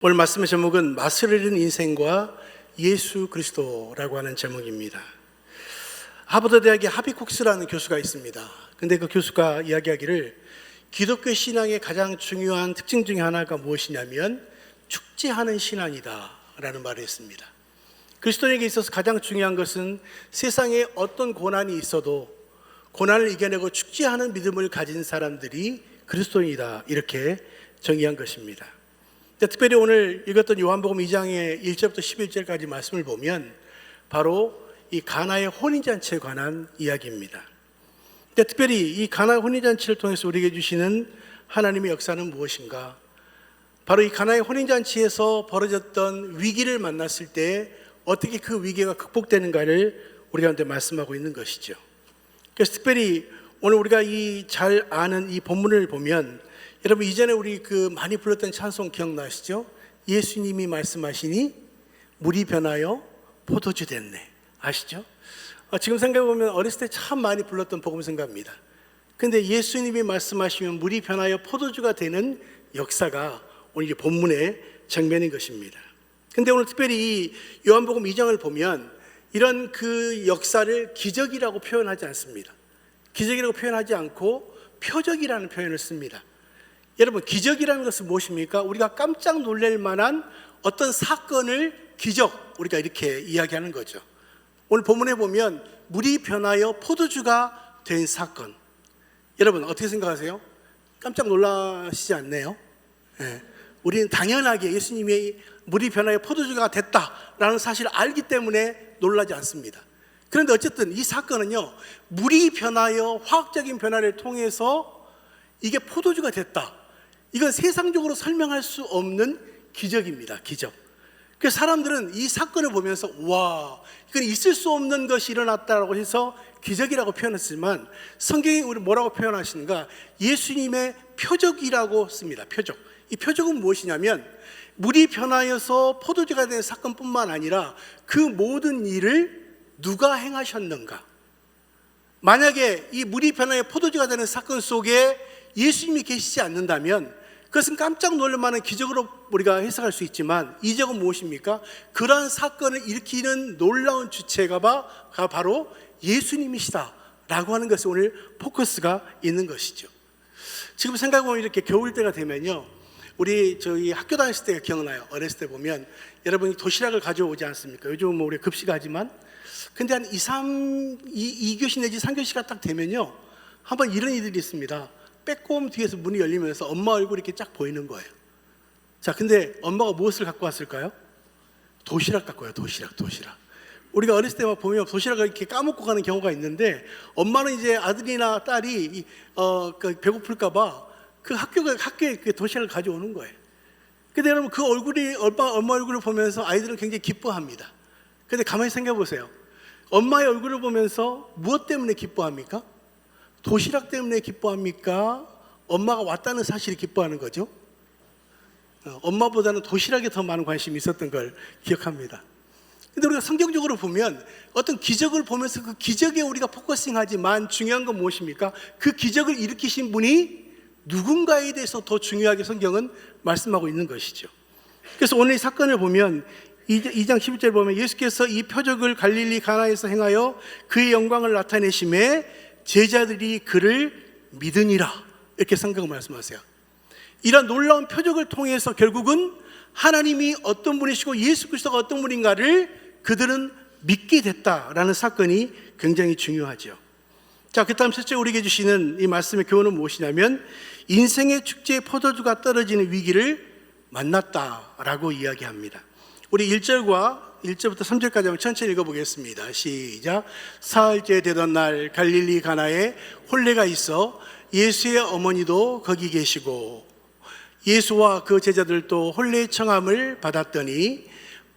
오늘 말씀의 제목은 마스르는 인생과 예수 그리스도라고 하는 제목입니다. 하버드 대학의 하비 콕스라는 교수가 있습니다. 근데 그 교수가 이야기하기를 기독교 신앙의 가장 중요한 특징 중에 하나가 무엇이냐면 축제하는 신앙이다 라는 말을 했습니다. 그리스도인에게 있어서 가장 중요한 것은 세상에 어떤 고난이 있어도 고난을 이겨내고 축제하는 믿음을 가진 사람들이 그리스도인이다, 이렇게 정의한 것입니다. 특별히 오늘 읽었던 요한복음 2장의 1절부터 11절까지 말씀을 보면 바로 이 가나의 혼인잔치에 관한 이야기입니다. 특별히 이 가나의 혼인잔치를 통해서 우리에게 주시는 하나님의 역사는 무엇인가? 바로 이 가나의 혼인잔치에서 벌어졌던 위기를 만났을 때 어떻게 그 위기가 극복되는가를 우리 가운데 말씀하고 있는 것이죠. 그래서 특별히 오늘 우리가 이 잘 아는 이 본문을 보면, 여러분 이전에 우리 많이 불렀던 찬송 기억나시죠? 예수님이 말씀하시니 물이 변하여 포도주 됐네. 아시죠? 지금 생각해보면 어렸을 때 참 많이 불렀던 복음성가입니다. 근데 예수님이 말씀하시면 물이 변하여 포도주가 되는 역사가 오늘 이 본문의 장면인 것입니다. 근데 오늘 특별히 이 요한복음 2장을 보면 이런 그 역사를 기적이라고 표현하지 않습니다. 기적이라고 표현하지 않고 표적이라는 표현을 씁니다. 여러분, 기적이라는 것은 무엇입니까? 우리가 깜짝 놀랄 만한 어떤 사건을 기적, 우리가 이렇게 이야기하는 거죠. 오늘 본문에 보면 물이 변하여 포도주가 된 사건, 여러분 어떻게 생각하세요? 깜짝 놀라시지 않나요? 네. 우리는 당연하게 예수님이 물이 변하여 포도주가 됐다라는 사실을 알기 때문에 놀라지 않습니다. 그런데 어쨌든 이 사건은요, 물이 변하여 화학적인 변화를 통해서 이게 포도주가 됐다, 이건 세상적으로 설명할 수 없는 기적입니다. 기적. 그래서 사람들은 이 사건을 보면서 와, 이건 있을 수 없는 것이 일어났다라고 해서 기적이라고 표현했지만, 성경이 우리 뭐라고 표현하시는가? 예수님의 표적이라고 씁니다. 표적. 이 표적은 무엇이냐면 물이 변하여서 포도주가 된 사건뿐만 아니라 그 모든 일을 누가 행하셨는가? 만약에 이 물이 변하여 포도주가 되는 사건 속에 예수님이 계시지 않는다면 그것은 깜짝 놀랄 만한 기적으로 우리가 해석할 수 있지만, 이 적은 무엇입니까? 그러한 사건을 일으키는 놀라운 주체가 바로 예수님이시다 라고 하는 것이 오늘 포커스가 있는 것이죠. 지금 생각해보면 이렇게 겨울 때가 되면요, 우리 저희 학교 다녔을 때가 기억나요. 어렸을 때 보면 여러분이 도시락을 가져오지 않습니까? 요즘은 우리 급식하지만, 근데 한 2교시 내지 3교시가 딱 되면요, 한번 이런 이들이 있습니다. 빼꼼 뒤에서 문이 열리면서 엄마 얼굴이 이렇게 쫙 보이는 거예요. 자, 근데 엄마가 무엇을 갖고 왔을까요? 도시락 갖고 와요. 도시락. 우리가 어렸을 때 막 보면 도시락을 이렇게 까먹고 가는 경우가 있는데, 엄마는 이제 아들이나 딸이 배고플까봐 그 학교에 그 도시락을 가져오는 거예요. 근데 여러분, 그 얼굴이 엄마 얼굴을 보면서 아이들은 굉장히 기뻐합니다. 근데 가만히 생각해 보세요. 엄마의 얼굴을 보면서 무엇 때문에 기뻐합니까? 도시락 때문에 기뻐합니까? 엄마가 왔다는 사실이 기뻐하는 거죠. 엄마보다는 도시락에 더 많은 관심이 있었던 걸 기억합니다. 근데 우리가 성경적으로 보면 어떤 기적을 보면서 그 기적에 우리가 포커싱하지만 중요한 건 무엇입니까? 그 기적을 일으키신 분이 누군가에 대해서 더 중요하게 성경은 말씀하고 있는 것이죠. 그래서 오늘 이 사건을 보면 2장 11절 보면 예수께서 이 표적을 갈릴리 가나에서 행하여 그의 영광을 나타내심에 제자들이 그를 믿으니라, 이렇게 성경을 말씀하세요. 이런 놀라운 표적을 통해서 결국은 하나님이 어떤 분이시고 예수 그리스도가 어떤 분인가를 그들은 믿게 됐다라는 사건이 굉장히 중요하죠. 자, 그 다음 첫째 우리에게 주시는 이 말씀의 교훈은 무엇이냐면 인생의 축제의 포도주가 떨어지는 위기를 만났다라고 이야기합니다. 우리 1절부터 3절까지 한번 천천히 읽어보겠습니다. 시작. 사흘째 되던 날 갈릴리 가나에 혼례가 있어 예수의 어머니도 거기 계시고 예수와 그 제자들도 혼례 청함을 받았더니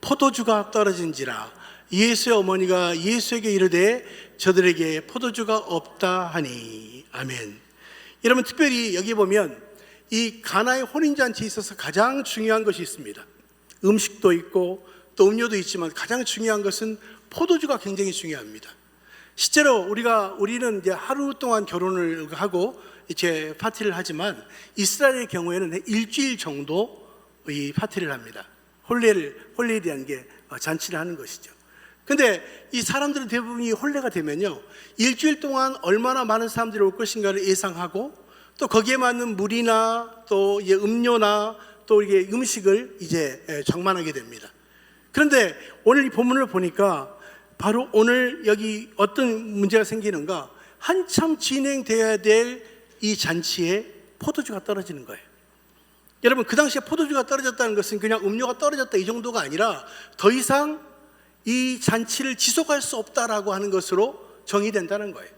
포도주가 떨어진지라 예수의 어머니가 예수에게 이르되 저들에게 포도주가 없다 하니. 아멘. 여러분, 특별히 여기 보면 이 가나의 혼인잔치에 있어서 가장 중요한 것이 있습니다. 음식도 있고 또 음료도 있지만 가장 중요한 것은 포도주가 굉장히 중요합니다. 실제로 우리는 이제 하루 동안 결혼을 하고 이제 파티를 하지만 이스라엘의 경우에는 일주일 정도 이 파티를 합니다. 혼례에 대한 게 잔치를 하는 것이죠. 근데 이 사람들은 대부분이 혼례가 되면요, 일주일 동안 얼마나 많은 사람들이 올 것인가를 예상하고, 또 거기에 맞는 물이나 또 이제 음료나 또 이게 음식을 이제 장만하게 됩니다. 그런데 오늘 이 본문을 보니까 바로 오늘 여기 어떤 문제가 생기는가, 한참 진행되어야 될 이 잔치에 포도주가 떨어지는 거예요. 여러분, 그 당시에 포도주가 떨어졌다는 것은 그냥 음료가 떨어졌다 이 정도가 아니라 더 이상 이 잔치를 지속할 수 없다라고 하는 것으로 정의된다는 거예요.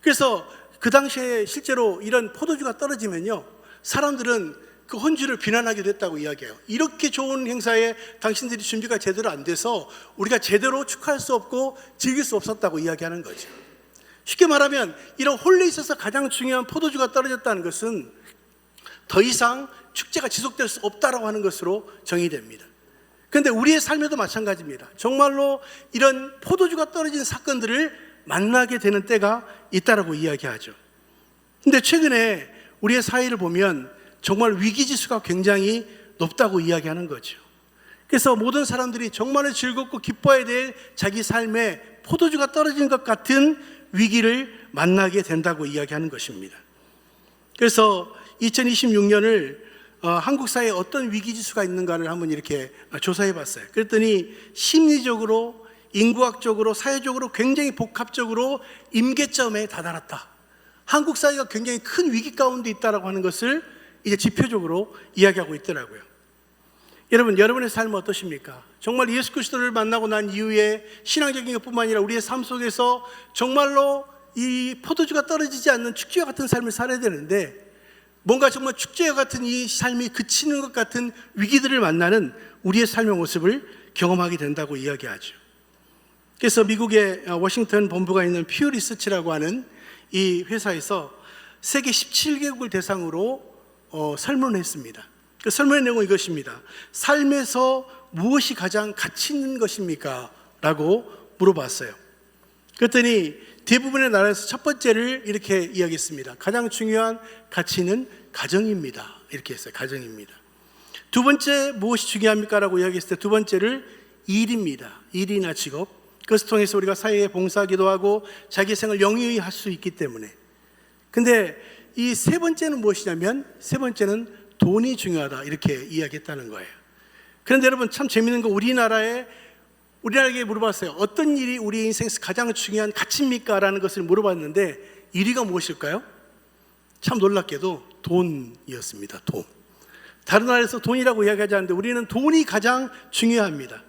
그래서 그 당시에 실제로 이런 포도주가 떨어지면요, 사람들은 그 혼주를 비난하게 됐다고 이야기해요. 이렇게 좋은 행사에 당신들이 준비가 제대로 안 돼서 우리가 제대로 축하할 수 없고 즐길 수 없었다고 이야기하는 거죠. 쉽게 말하면 이런 혼례에 있어서 가장 중요한 포도주가 떨어졌다는 것은 더 이상 축제가 지속될 수 없다라고 하는 것으로 정의됩니다. 그런데 우리의 삶에도 마찬가지입니다. 정말로 이런 포도주가 떨어진 사건들을 만나게 되는 때가 있다라고 이야기하죠. 근데 최근에 우리의 사회를 보면 정말 위기지수가 굉장히 높다고 이야기하는 거죠. 그래서 모든 사람들이 정말 즐겁고 기뻐해야 될 자기 삶에 포도주가 떨어진 것 같은 위기를 만나게 된다고 이야기하는 것입니다. 그래서 2026년을 한국 사회에 어떤 위기지수가 있는가를 한번 이렇게 조사해 봤어요. 그랬더니 심리적으로, 인구학적으로, 사회적으로 굉장히 복합적으로 임계점에 다다랐다. 한국 사회가 굉장히 큰 위기 가운데 있다라고 하는 것을 이제 지표적으로 이야기하고 있더라고요. 여러분, 여러분의 삶은 어떠십니까? 정말 예수 그리스도를 만나고 난 이후에 신앙적인 것뿐만 아니라 우리의 삶 속에서 정말로 이 포도주가 떨어지지 않는 축제와 같은 삶을 살아야 되는데, 뭔가 정말 축제와 같은 이 삶이 그치는 것 같은 위기들을 만나는 우리의 삶의 모습을 경험하게 된다고 이야기하죠. 그래서 미국의 워싱턴 본부가 있는 퓨 리서치라고 하는 이 회사에서 세계 17개국을 대상으로 설문을 했습니다. 그 설문의 내용은 이것입니다. 삶에서 무엇이 가장 가치 있는 것입니까? 라고 물어봤어요. 그랬더니 대부분의 나라에서 첫 번째를 이렇게 이야기했습니다. 가장 중요한 가치는 가정입니다. 이렇게 했어요. 가정입니다. 두 번째 무엇이 중요합니까? 라고 이야기했을 때 두 번째를 일입니다. 일이나 직업. 그것을 통해서 우리가 사회에 봉사하기도 하고 자기 생을 영위히 할 수 있기 때문에. 근데 이 세 번째는 무엇이냐면, 세 번째는 돈이 중요하다 이렇게 이야기했다는 거예요. 그런데 여러분, 참 재밌는 거, 우리나라에게 물어봤어요. 어떤 일이 우리 인생에서 가장 중요한 가치입니까? 라는 것을 물어봤는데 1위가 무엇일까요? 참 놀랍게도 돈이었습니다. 돈. 다른 나라에서 돈이라고 이야기하지 않는데 우리는 돈이 가장 중요합니다.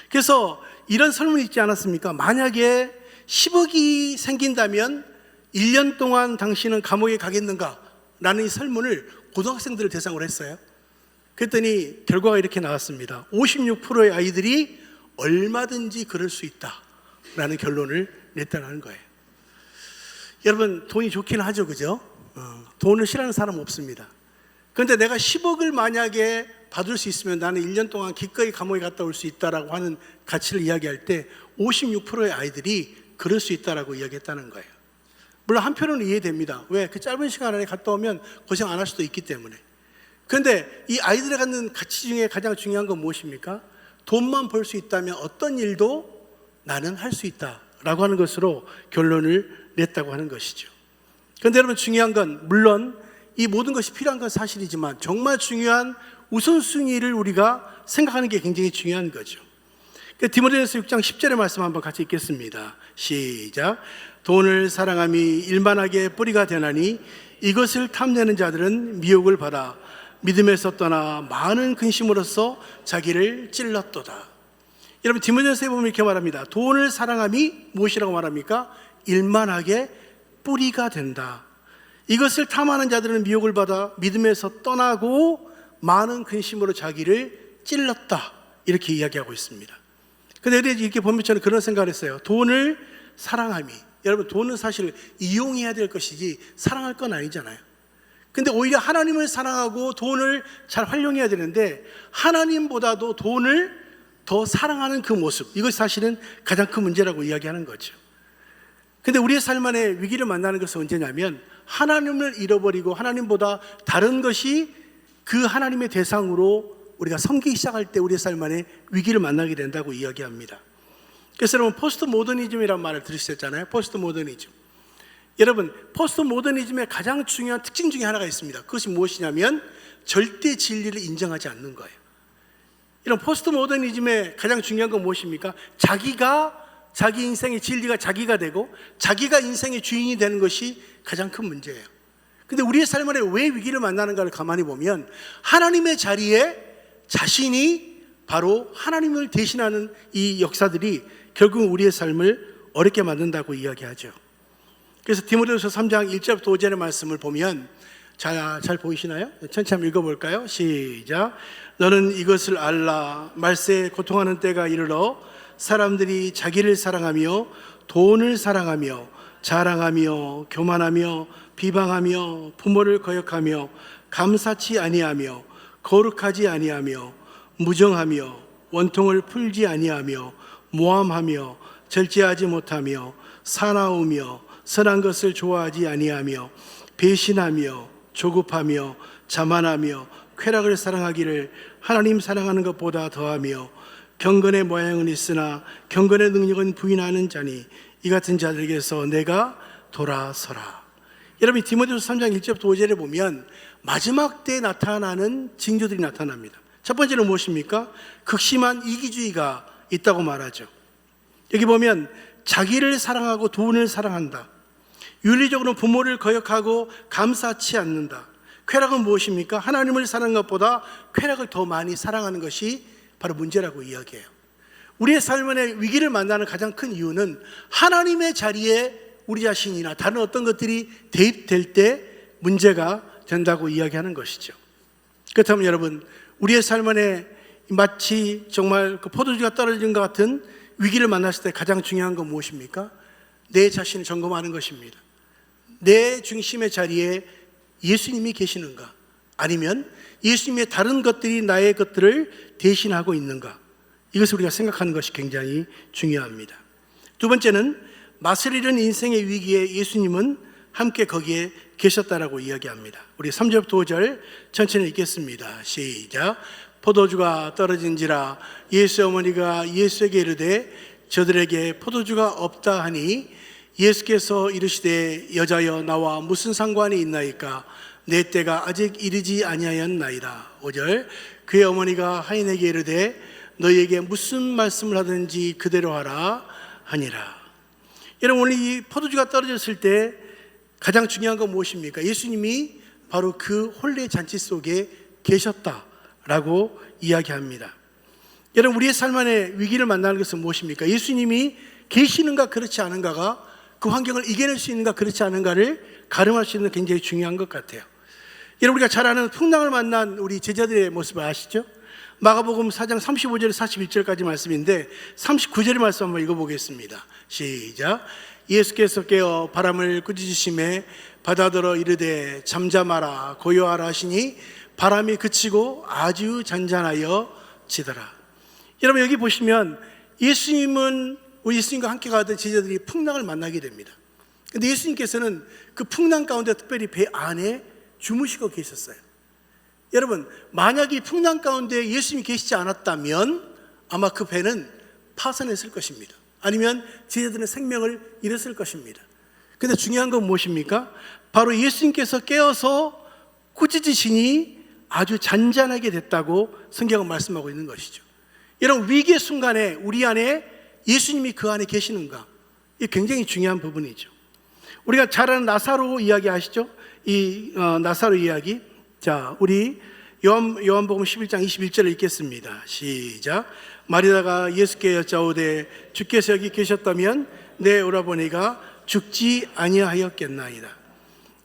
그래서 이런 설문이 있지 않았습니까? 만약에 10억이 생긴다면 1년 동안 당신은 감옥에 가겠는가? 라는 이 설문을 고등학생들을 대상으로 했어요. 그랬더니 결과가 이렇게 나왔습니다. 56%의 아이들이 얼마든지 그럴 수 있다라는 결론을 냈다는 거예요. 여러분, 돈이 좋긴 하죠, 그죠? 돈을 싫어하는 사람은 없습니다. 그런데 내가 10억을 만약에 받을 수 있으면 나는 1년 동안 기꺼이 감옥에 갔다 올 수 있다라고 하는 가치를 이야기할 때 56%의 아이들이 그럴 수 있다라고 이야기했다는 거예요. 물론 한편으로는 이해됩니다. 왜? 그 짧은 시간 안에 갔다 오면 고생 안 할 수도 있기 때문에. 그런데 이 아이들이 갖는 가치 중에 가장 중요한 건 무엇입니까? 돈만 벌 수 있다면 어떤 일도 나는 할 수 있다라고 하는 것으로 결론을 냈다고 하는 것이죠. 그런데 여러분, 중요한 건, 물론 이 모든 것이 필요한 건 사실이지만 정말 중요한 우선순위를 우리가 생각하는 게 굉장히 중요한 거죠. 디모데전서 6장 10절의 말씀 한번 같이 읽겠습니다. 시작. 돈을 사랑함이 일만하게 뿌리가 되나니 이것을 탐내는 자들은 미혹을 받아 믿음에서 떠나 많은 근심으로써 자기를 찔렀도다. 여러분, 디모데전서에 보면 이렇게 말합니다. 돈을 사랑함이 무엇이라고 말합니까? 일만하게 뿌리가 된다. 이것을 탐하는 자들은 미혹을 받아 믿음에서 떠나고 많은 근심으로 자기를 찔렀다. 이렇게 이야기하고 있습니다. 근데 이렇게 보면 저는 그런 생각을 했어요. 돈을 사랑함이, 여러분, 돈은 사실 이용해야 될 것이지 사랑할 건 아니잖아요. 근데 오히려 하나님을 사랑하고 돈을 잘 활용해야 되는데 하나님보다도 돈을 더 사랑하는 그 모습, 이것이 사실은 가장 큰 문제라고 이야기하는 거죠. 근데 우리의 삶 안에 위기를 만나는 것은 언제냐면 하나님을 잃어버리고 하나님보다 다른 것이 그 하나님의 대상으로 우리가 섬기기 시작할 때 우리의 삶 안에 위기를 만나게 된다고 이야기합니다. 그래서 여러분, 포스트 모더니즘이라는 말을 들으셨잖아요. 포스트 모더니즘. 여러분, 포스트 모더니즘의 가장 중요한 특징 중에 하나가 있습니다. 그것이 무엇이냐면 절대 진리를 인정하지 않는 거예요. 이런 포스트 모더니즘의 가장 중요한 건 무엇입니까? 자기 인생의 진리가 자기가 되고 자기가 인생의 주인이 되는 것이 가장 큰 문제예요. 근데 우리의 삶 안에 왜 위기를 만나는가를 가만히 보면 하나님의 자리에 자신이 바로 하나님을 대신하는 이 역사들이 결국 우리의 삶을 어렵게 만든다고 이야기하죠. 그래서 디모데후서 3장 1절부터 5절의 말씀을 보면 잘 보이시나요? 천천히 한번 읽어볼까요? 시작. 너는 이것을 알라. 말세에 고통하는 때가 이르러 사람들이 자기를 사랑하며 돈을 사랑하며 자랑하며 교만하며 비방하며 부모를 거역하며 감사치 아니하며 거룩하지 아니하며 무정하며 원통을 풀지 아니하며 모함하며 절제하지 못하며 사나우며 선한 것을 좋아하지 아니하며 배신하며 조급하며 자만하며 쾌락을 사랑하기를 하나님 사랑하는 것보다 더하며 경건의 모양은 있으나 경건의 능력은 부인하는 자니 이 같은 자들에게서 내가 돌아서라. 여러분, 디모데후서 3장 1절부터 5절에 보면 마지막 때에 나타나는 징조들이 나타납니다. 첫 번째는 무엇입니까? 극심한 이기주의가 있다고 말하죠. 여기 보면 자기를 사랑하고 돈을 사랑한다. 윤리적으로 부모를 거역하고 감사치 않는다. 쾌락은 무엇입니까? 하나님을 사랑하는 것보다 쾌락을 더 많이 사랑하는 것이 바로 문제라고 이야기해요. 우리의 삶 안에 위기를 만나는 가장 큰 이유는 하나님의 자리에 우리 자신이나 다른 어떤 것들이 대입될 때 문제가 된다고 이야기하는 것이죠. 그렇다면 여러분, 우리의 삶 안에 마치 정말 그 포도주가 떨어진 것 같은 위기를 만났을 때 가장 중요한 건 무엇입니까? 내 자신을 점검하는 것입니다. 내 중심의 자리에 예수님이 계시는가? 아니면 예수님의 다른 것들이 나의 것들을 대신하고 있는가? 이것을 우리가 생각하는 것이 굉장히 중요합니다. 두 번째는 맛을 잃은 인생의 위기에 예수님은 함께 거기에 계셨다라고 이야기합니다. 우리 3절부터 5절 천천히 읽겠습니다. 시작. 포도주가 떨어진지라 예수의 어머니가 예수에게 이르되 저들에게 포도주가 없다 하니 예수께서 이르시되 여자여 나와 무슨 상관이 있나이까 내 때가 아직 이르지 아니하였나이다. 5절. 그의 어머니가 하인에게 이르되 너희에게 무슨 말씀을 하든지 그대로 하라 하니라. 여러분, 오늘 이 포도주가 떨어졌을 때 가장 중요한 건 무엇입니까? 예수님이 바로 그 혼례 잔치 속에 계셨다라고 이야기합니다. 여러분, 우리의 삶 안에 위기를 만나는 것은 무엇입니까? 예수님이 계시는가 그렇지 않은가가 그 환경을 이겨낼 수 있는가 그렇지 않은가를 가름할 수 있는 굉장히 중요한 것 같아요. 여러분, 우리가 잘 아는 풍랑을 만난 우리 제자들의 모습을 아시죠? 마가복음 4장 35절 41절까지 말씀인데 39절의 말씀 한번 읽어보겠습니다. 시작. 예수께서 깨어 바람을 꾸짖으시매 바다더러 이르되 잠잠하라 고요하라 하시니 바람이 그치고 아주 잔잔하여 지더라. 여러분, 여기 보시면 우리 예수님과 함께 가던 제자들이 풍랑을 만나게 됩니다. 근데 예수님께서는 그 풍랑 가운데 특별히 배 안에 주무시고 계셨어요. 여러분, 만약 이 풍랑 가운데 예수님이 계시지 않았다면 아마 그 배는 파손했을 것입니다. 아니면 제자들은 생명을 잃었을 것입니다. 근데 중요한 건 무엇입니까? 바로 예수님께서 깨어서 꾸짖으시니 아주 잔잔하게 됐다고 성경은 말씀하고 있는 것이죠. 여러분, 위기의 순간에 우리 안에 예수님이 그 안에 계시는가? 이게 굉장히 중요한 부분이죠. 우리가 잘 아는 나사로 이야기 아시죠? 이 나사로 이야기. 자, 우리 요한복음 11장 21절을 읽겠습니다. 시작. 마리다가 예수께 여짜오되 주께서 여기 계셨다면 내 오라버니가 죽지 아니하였겠나이다.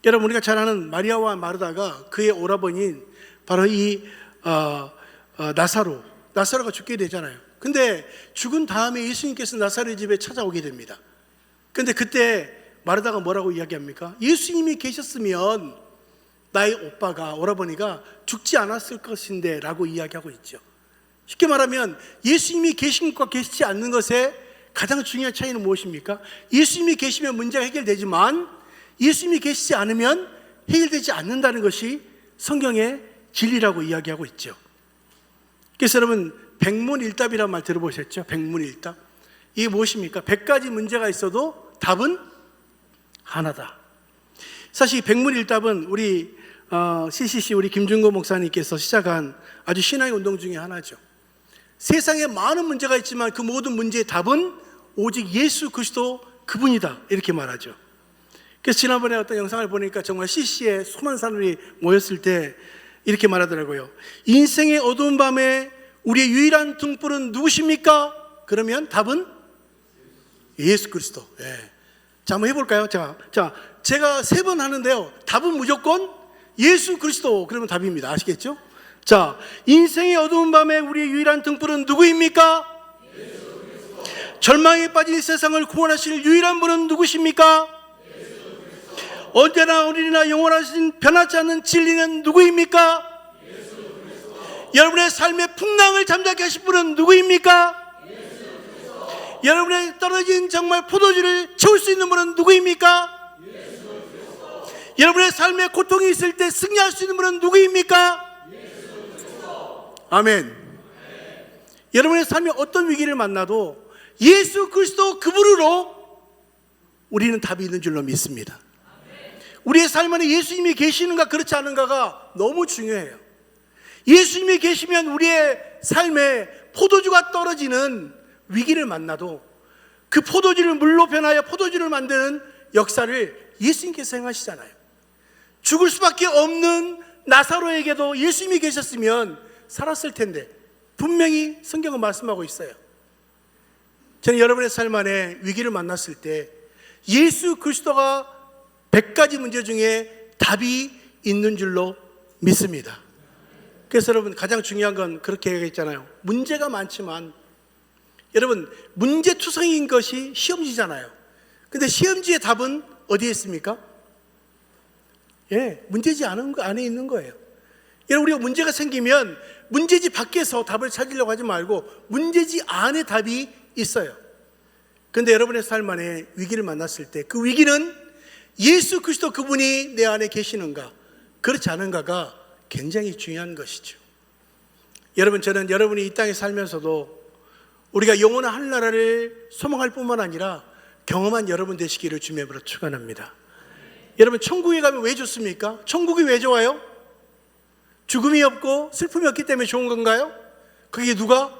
여러분, 우리가 잘 아는 마리아와 마르다가 그의 오라버니인 바로 이 나사로가 죽게 되잖아요. 근데 죽은 다음에 예수님께서 나사로의 집에 찾아오게 됩니다. 근데 그때 마르다가 뭐라고 이야기합니까? 예수님이 계셨으면 나의 오라버니가 죽지 않았을 것인데 라고 이야기하고 있죠. 쉽게 말하면 예수님이 계신 것과 계시지 않는 것의 가장 중요한 차이는 무엇입니까? 예수님이 계시면 문제가 해결되지만 예수님이 계시지 않으면 해결되지 않는다는 것이 성경의 진리라고 이야기하고 있죠. 그래서 여러분 백문일답이라는 말 들어보셨죠? 백문일답. 이게 무엇입니까? 100가지 문제가 있어도 답은 하나다. 사실 이 백문일답은 우리 CCC 우리 김준고 목사님께서 시작한 아주 신앙의 운동 중에 하나죠. 세상에 많은 문제가 있지만 그 모든 문제의 답은 오직 예수 그리스도 그분이다, 이렇게 말하죠. 그래서 지난번에 어떤 영상을 보니까 정말 CC에 수많은 사람들이 모였을 때 이렇게 말하더라고요. 인생의 어두운 밤에 우리의 유일한 등불은 누구십니까? 그러면 답은 예수 그리스도. 예. 자, 한번 해볼까요? 자, 제가 3번 하는데요, 답은 무조건 예수 그리스도. 그러면 답입니다. 아시겠죠? 자, 인생의 어두운 밤에 우리의 유일한 등불은 누구입니까? 예수 그리스도. 절망에 빠진 세상을 구원하실 유일한 분은 누구십니까? 예수 그리스도. 언제나 우리나 영원하신 변하지 않는 진리는 누구입니까? 예수 그리스도. 여러분의 삶의 풍랑을 잠자게 하실 분은 누구입니까? 여러분의 떨어진 정말 포도주를 채울 수 있는 분은 누구입니까? 예수 그리스도. 여러분의 삶에 고통이 있을 때 승리할 수 있는 분은 누구입니까? 예수 그리스도. 아멘. 여러분의 삶에 어떤 위기를 만나도 예수 그리스도 그분으로 우리는 답이 있는 줄로 믿습니다. 우리의 삶 안에 예수님이 계시는가 그렇지 않은가가 너무 중요해요. 예수님이 계시면 우리의 삶에 포도주가 떨어지는 위기를 만나도 그 포도주를 물로 변하여 포도주를 만드는 역사를 예수님께서 행하시잖아요. 죽을 수밖에 없는 나사로에게도 예수님이 계셨으면 살았을 텐데 분명히 성경은 말씀하고 있어요. 저는 여러분의 삶 안에 위기를 만났을 때 예수 그리스도가 100가지 문제 중에 답이 있는 줄로 믿습니다. 그래서 여러분 가장 중요한 건 그렇게 얘기했잖아요. 문제가 많지만 여러분 문제투성이인 것이 시험지잖아요. 근데 시험지의 답은 어디에 있습니까? 예, 문제지 않은 거 안에 있는 거예요. 여러분 우리가 문제가 생기면 문제지 밖에서 답을 찾으려고 하지 말고 문제지 안에 답이 있어요. 근데 여러분의 삶 안에 위기를 만났을 때 그 위기는 예수 그리스도 그분이 내 안에 계시는가 그렇지 않은가가 굉장히 중요한 것이죠. 여러분 저는 여러분이 이 땅에 살면서도 우리가 영원한 하늘나라를 소망할 뿐만 아니라 경험한 여러분 되시기를 주님의 이름으로 축원합니다. 여러분 천국에 가면 왜 좋습니까? 천국이 왜 좋아요? 죽음이 없고 슬픔이 없기 때문에 좋은 건가요? 그게 누가?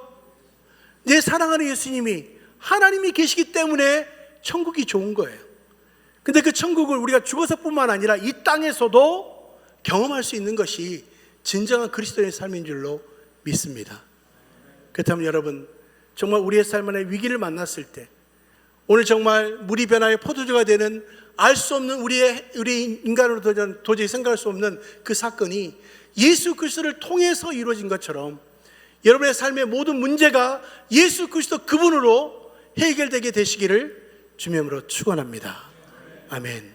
내 사랑하는 예수님이 하나님이 계시기 때문에 천국이 좋은 거예요. 근데 그 천국을 우리가 죽어서뿐만 아니라 이 땅에서도 경험할 수 있는 것이 진정한 그리스도의 삶인 줄로 믿습니다. 그렇다면 여러분 정말 우리의 삶 안에 위기를 만났을 때 오늘 정말 물이 변하여 포도주가 되는 알 수 없는 우리 인간으로 도저히 생각할 수 없는 그 사건이 예수 그리스도를 통해서 이루어진 것처럼 여러분의 삶의 모든 문제가 예수 그리스도 그분으로 해결되게 되시기를 주님의 이름으로 축원합니다. 아멘.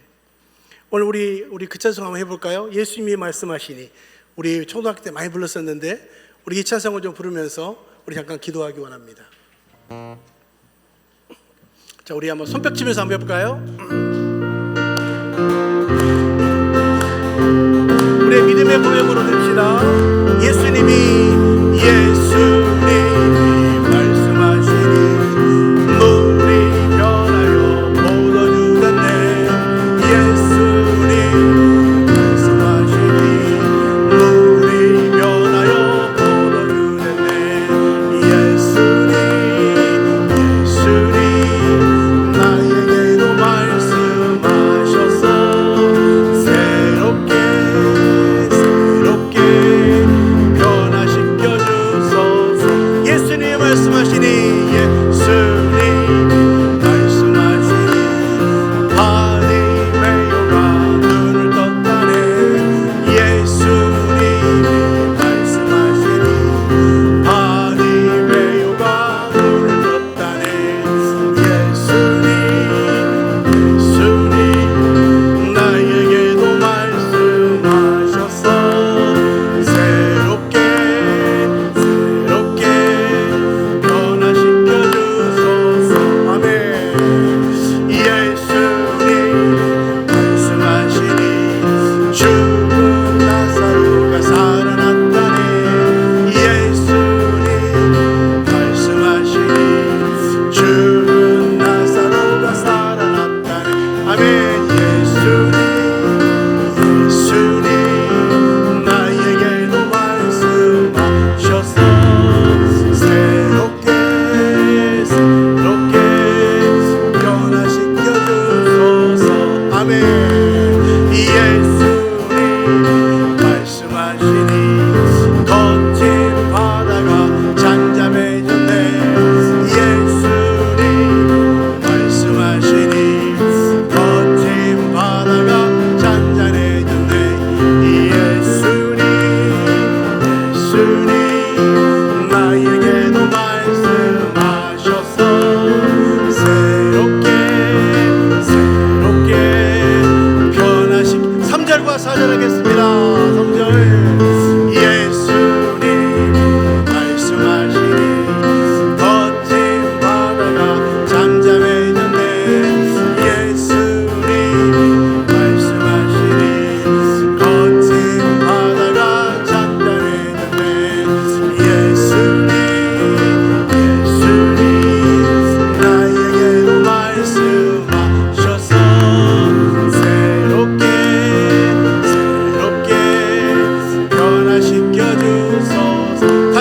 오늘 우리 그 찬송 한번 해볼까요? 예수님이 말씀하시니 우리 초등학교 때 많이 불렀었는데 우리 이 찬송을 좀 부르면서 우리 잠깐 기도하기 원합니다. 자, 우리 한번 손뼉 치면서 한번 해볼까요? 우리의 믿음의 고백으로 듭시다. 예수님이 말씀하시니 물이 변하여 포도주 됐네. 예수님 말씀하시니 물이 변하여 포도주 됐네. 예수님 나에게도 말씀하셔서 새롭게 변화시켜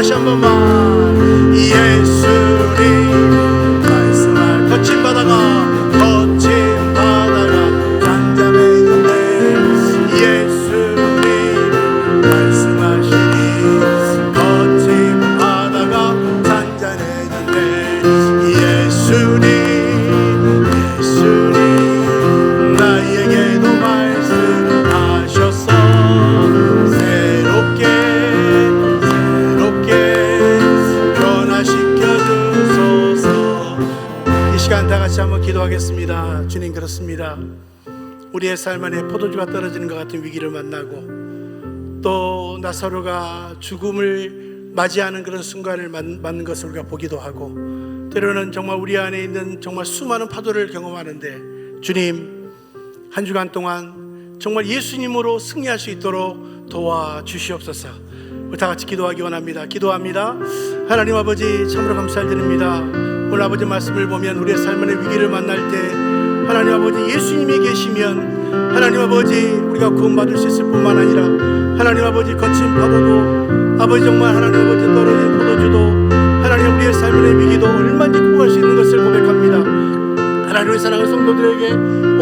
다시 한 번만. 예수님 말씀할 거친 바다가 잔잔해졌네. 예수님 말씀하시니 거친 바다가 잔잔해졌네. 예수님 나에게도 말씀하셔서 새롭게 변화시켜 주소서. 이 시간 다 같이 한번 기도하겠습니다. 주님, 그렇습니다. 우리의 삶 안에 포도주가 떨어지는 것 같은 위기를 만나고 또 나사로가 죽음을 맞이하는 그런 순간을 맞는 것을 우리가 보기도 하고, 때로는 정말 우리 안에 있는 정말 수많은 파도를 경험하는데, 주님, 한 주간 동안 정말 예수님으로 승리할 수 있도록 도와주시옵소서. 우리 다 같이 기도하기 원합니다. 기도합니다. 하나님 아버지, 참으로 감사드립니다. 오늘 아버지 말씀을 보면 우리의 삶의 위기를 만날 때 하나님 아버지 예수님이 계시면 하나님 아버지 우리가 구원받을 수 있을 뿐만 아니라 하나님 아버지 거친 파도도 아버지 정말 하나님 아버지 떨어진 포도주도 하나님 우리의 삶의 위기도 얼마든지 극복할 수 있는 것을 고백합니다. 하나님의 사랑하는 성도들에게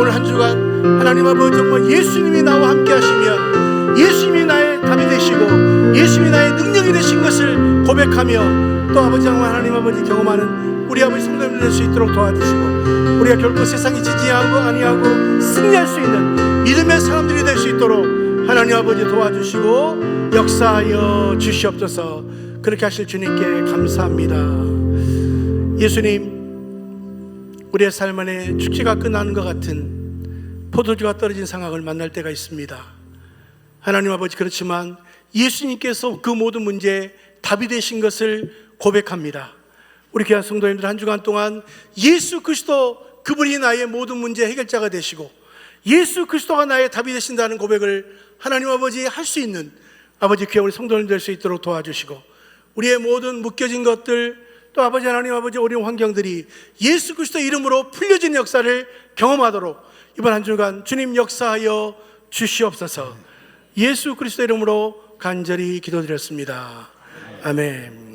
오늘 한 주간 하나님 아버지 정말 예수님이 나와 함께 하시면 예수님이 나의 답이 되시고 예수님이 나의 능력이 되신 것을 고백하며 또 아버지 정말 하나님 아버지 경험하는 우리 아버지 성도님들 될 수 있도록 도와주시고 우리가 결코 세상이 지지하고 아니하고 승리할 수 있는 믿음의 사람들이 될 수 있도록 하나님 아버지 도와주시고 역사하여 주시옵소서. 그렇게 하실 주님께 감사합니다. 예수님, 우리의 삶 안에 축제가 끝나는 것 같은 포도주가 떨어진 상황을 만날 때가 있습니다. 하나님 아버지, 그렇지만 예수님께서 그 모든 문제에 답이 되신 것을 고백합니다. 우리 귀한 성도님들 한 주간 동안 예수 그리스도 그분이 나의 모든 문제 해결자가 되시고 예수 그리스도가 나의 답이 되신다는 고백을 하나님 아버지 할 수 있는 아버지 귀한 우리 성도님 될 수 있도록 도와주시고 우리의 모든 묶여진 것들 또 아버지 하나님 아버지 어려운 환경들이 예수 그리스도 이름으로 풀려진 역사를 경험하도록 이번 한 주간 주님 역사하여 주시옵소서. 예수 그리스도 이름으로 간절히 기도드렸습니다. 아멘.